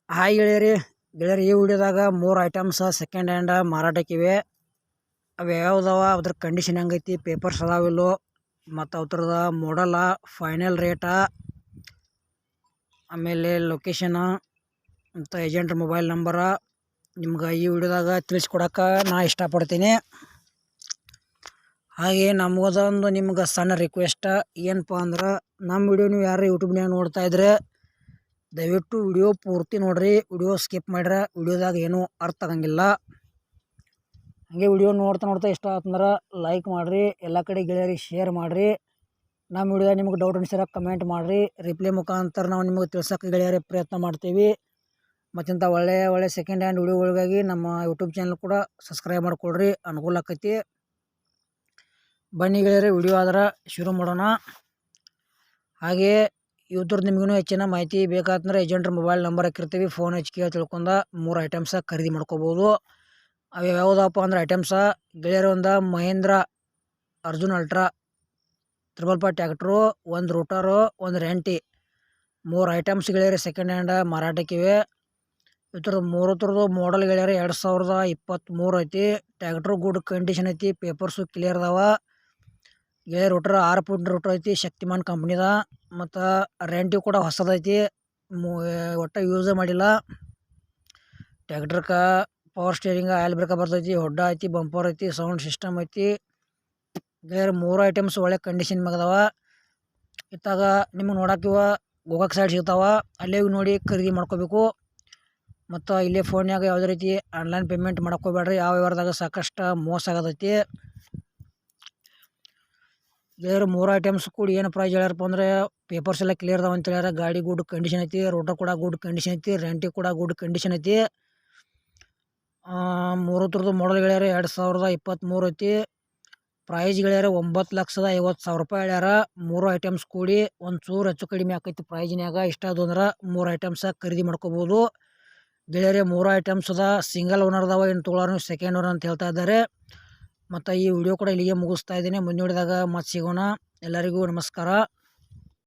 Hi ಗೆಳೆಯರಿ, ಈ ವಿಡಿಯೋದಾಗ 3 items second hand ಮಾರಾಟಕ್ಕಿವೆ. ಅವು ಯಾವ್ದವ, ಅದ್ರ ಕಂಡೀಷನ್ ಹೆಂಗೈತಿ, ಪೇಪರ್ಸ್ ಅದಾವಿಲ್ಲೋ, ಮತ್ತು ಅವ್ರದ ಮಾಡಲ, ಫೈನಲ್ ರೇಟ, ಆಮೇಲೆ ಲೊಕೇಶನ್ ಮತ್ತು ಏಜೆಂಟ್ ಮೊಬೈಲ್ ನಂಬರ ನಿಮ್ಗೆ ಈ ವಿಡಿಯೋದಾಗ ತಿಳಿಸ್ಕೊಡಕ್ಕೆ ನಾ ಇಷ್ಟಪಡ್ತೀನಿ. ಹಾಗೆ ನಮಗೊಂದು ನಿಮ್ಗೆ ಸಣ್ಣ ರಿಕ್ವೆಸ್ಟ್ ಏನಪ್ಪ ಅಂದ್ರೆ, ನಮ್ಮ ವಿಡಿಯೋ ನೀವು ಯಾರು ಯೂಟ್ಯೂಬ್ನಾಗ ನೋಡ್ತಾ ಇದ್ರೆ ದಯವಿಟ್ಟು ವಿಡಿಯೋ ಪೂರ್ತಿ ನೋಡ್ರಿ. ವಿಡಿಯೋ ಸ್ಕಿಪ್ ಮಾಡ್ರೆ ವಿಡಿಯೋದಾಗ ಏನೂ ಅರ್ಥ ಆಗಂಗಿಲ್ಲ. ಹಾಗೆ ವಿಡಿಯೋ ನೋಡ್ತಾ ಇಷ್ಟ ಆತಂದ್ರೆ ಲೈಕ್ ಮಾಡಿರಿ, ಎಲ್ಲ ಕಡೆ ಗೆಳೆಯರಿಗೆ ಶೇರ್ ಮಾಡಿರಿ. ನಮ್ಮ ವಿಡಿಯೋದಾಗ ನಿಮ್ಗೆ ಡೌಟ್ ಅನಿಸಿರ ಕಮೆಂಟ್ ಮಾಡಿರಿ. ರಿಪ್ಲೈ ಮುಖಾಂತರ ನಾವು ನಿಮಗೆ ತಿಳ್ಸೋಕೆ ಗೆಳೆಯರೇ ಪ್ರಯತ್ನ ಮಾಡ್ತೀವಿ. ಮತ್ತಿಂಥ ಒಳ್ಳೆ ಸೆಕೆಂಡ್ ಹ್ಯಾಂಡ್ ವಿಡಿಯೋಗಳಿಗಾಗಿ ನಮ್ಮ ಯೂಟ್ಯೂಬ್ ಚಾನಲ್ ಕೂಡ ಸಬ್ಸ್ಕ್ರೈಬ್ ಮಾಡ್ಕೊಳ್ರಿ, ಅನುಕೂಲ ಆಕೈತಿ. ಬನ್ನಿ ಗೆಳೆಯರೆ, ವಿಡಿಯೋ ಆದ್ರೆ ಶುರು ಮಾಡೋಣ. ಹಾಗೆ ಇವ್ರದ್ದು ನಿಮಗೂ ಹೆಚ್ಚಿನ ಮಾಹಿತಿ ಬೇಕಾದ್ರೆ ಏಜೆಂಟ್ರ ಮೊಬೈಲ್ ನಂಬರ್ ಹಾಕಿರ್ತೀವಿ, ಫೋನ್ ಹಚ್ಚಿ ತಿಳ್ಕೊಂಡ 3 ಐಟಮ್ಸ ಖರೀದಿ ಮಾಡ್ಕೋಬೋದು. ಅವು ಯಾವುದಪ್ಪ ಅಂದ್ರೆ ಐಟಮ್ಸ ಗೆಳೆಯರು, ಒಂದು ಮಹೇಂದ್ರ ಅರ್ಜುನ್ ಅಲ್ಟ್ರಾ 555 ಟ್ಯಾಕ್ಟ್ರು, ಒಂದು ರೂಟರು, ಒಂದು ರೆಂಟಿ, 3 ಐಟಮ್ಸ್ ಗೆಳೆಯರೆ ಸೆಕೆಂಡ್ ಹ್ಯಾಂಡ್ ಮಾರಾಟಕ್ಕಿವೆ. ಇದ್ರ 3 ಮಾಡಲ್ ಗೆಳೆಯರೆ 2023 ಐತಿ. ಟ್ಯಾಕ್ಟ್ರು ಗುಡ್ ಕಂಡೀಷನ್ ಐತಿ, ಪೇಪರ್ಸು ಕ್ಲಿಯರ್ ಅದಾವ ಗೆಳೆಯರ್. ರೂಟರ್ 6 ಫುಟ್ ರೂಟರ್ ಐತಿ, ಶಕ್ತಿಮಾನ್ ಕಂಪ್ನಿದ. ಮತ್ತು ರೆಂಟಿ ಕೂಡ ಹೊಸದೈತಿ, ಒಟ್ಟು ಯೂಸೇ ಮಾಡಿಲ್ಲ. ಟ್ಯಾಕ್ಟ್ರಕ್ಕೆ ಪವರ್ ಸ್ಟೇರಿಂಗ್, ಆಯಿಲ್ ಬ್ರೇಕ ಬರ್ತೈತಿ, ಹೊಡ್ಡ ಐತಿ, ಬಂಪರ್ ಐತಿ, ಸೌಂಡ್ ಸಿಸ್ಟಮ್ ಐತಿ ಗೆಳೆಯರ್. 3 ಐಟಮ್ಸ್ ಒಳ್ಳೆ ಕಂಡೀಷನ್ ಮ್ಯಾಗದಾವ. ಇತ್ತಾಗ ನಿಮ್ಗೆ ನೋಡಕ್ಕೆ ಇವ ಗೋಕಾಕ್ ಸೈಡ್ ಸಿಗ್ತಾವ, ಅಲ್ಲೇ ನೋಡಿ ಖರೀದಿ ಮಾಡ್ಕೋಬೇಕು. ಮತ್ತು ಇಲ್ಲೇ ಫೋನ್ಯಾಗ ಯಾವುದೇ ರೀತಿ ಆನ್ಲೈನ್ ಪೇಮೆಂಟ್ ಮಾಡ್ಕೋಬೇಡ್ರಿ, ಯಾವ ವ್ಯವಹಾರದಾಗ ಸಾಕಷ್ಟು ಮೋಸ ಆಗತೈತಿ ಗೆಳೆಯರು. 3 ಐಟಮ್ಸ್ ಕೂಡ ಏನು ಪ್ರೈಸ್ ಹೇಳ್ಯಾರಪ್ಪ ಅಂದರೆ, ಪೇಪರ್ಸ್ ಎಲ್ಲ ಕ್ಲಿಯರ್ ಅದಾವ ಅಂತ ಹೇಳ್ಯಾರ. ಗಾಡಿ ಗುಡ್ ಕಂಡೀಷನ್ ಐತಿ, ರೋಟರ್ ಕೂಡ ಗುಡ್ ಕಂಡೀಷನ್ ಐತಿ, ರೆಂಟಿ ಕೂಡ ಗುಡ್ ಕಂಡೀಷನ್ ಐತಿ. 3 ಮಾಡಲ್ ಗೆಳೆಯರೆ 2023 ಐತಿ. ಪ್ರೈಸ್ ಗೆಳೆಯರೆ 9,50,000 ರೂಪಾಯಿ ಹೇಳ್ಯಾರ. 3 ಐಟಮ್ಸ್ ಕೂಡಿ ಒಂಚೂರು ಹೆಚ್ಚು ಕಡಿಮೆ ಆಕೈತಿ ಪ್ರೈಜ್ನ್ಯಾಗ. ಇಷ್ಟ ಅದು ಅಂದ್ರೆ 3 ಐಟಮ್ಸ ಖರೀದಿ ಮಾಡ್ಕೋಬೋದು ಗೆಳೆಯರೆ. 3 ಐಟಮ್ಸದ ಸಿಂಗಲ್ ಓನರ್ದವ, ಏನು ತೊಗೊಳೋರು ಸೆಕೆಂಡ್ ಓನರ್ ಅಂತ ಹೇಳ್ತಾ ಇದ್ದಾರೆ. ಮತ್ತು ಈ ವಿಡಿಯೋ ಕೂಡ ಇಲ್ಲಿಗೆ ಮುಗಿಸ್ತಾ ಇದ್ದೀನಿ. ಮುಂದಿನ ವಿಡಿಯೋದಾಗ ಮತ್ತೆ ಸಿಗೋಣ. ಎಲ್ಲರಿಗೂ ನಮಸ್ಕಾರ.